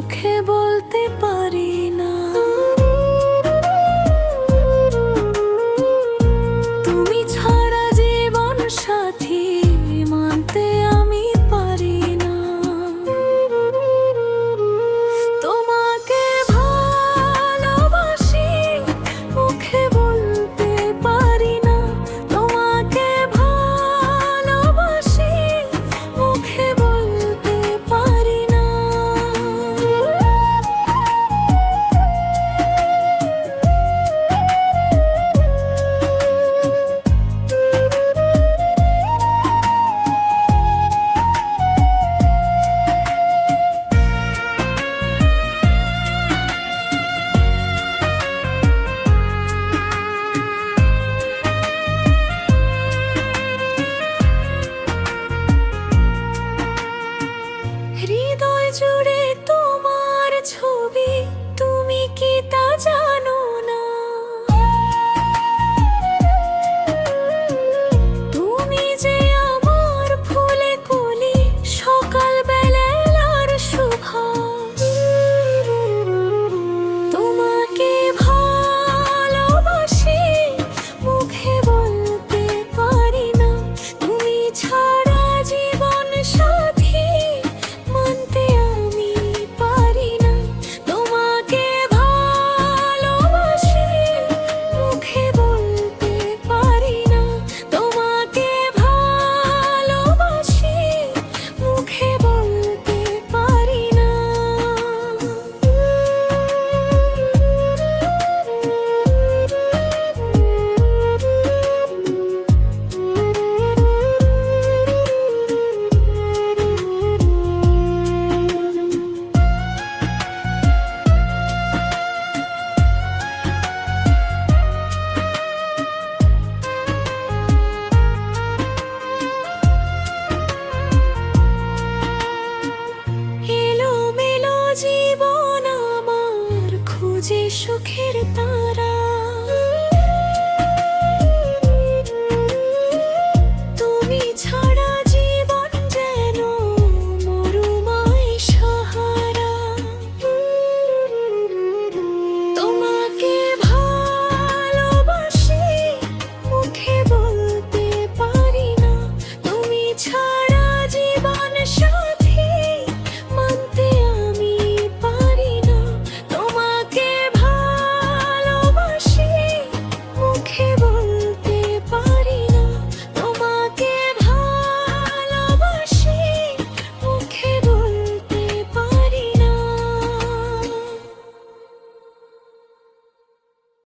মুখে বলতে পারি না। তুমি ছাড়া জীবন সাথী মানতে আমি পারি না। তোমাকে ভালোবাসি মুখে বলতে পারি না। তোমাকে ভালোবাসি মুখে বলতে পারি না। হৃদয় জুড়ে তোমার ছবি, তুমি কি তা জানো না? তুমি যে আমার ফুলে কলি, সকাল বেলার সুভাষ। তোমাকে ভালোবাসি মুখে বলতে পারি না। তুমি ছাড়া জীবন সাথী মানতে আমি পারি না। তোমাকে ভালোবাসি মুখে বলতে পারি না। তোমাকে ভালোবাসি মুখে বলতে পারি না। এলোমেলো জীবন আমার খুঁজে সুখের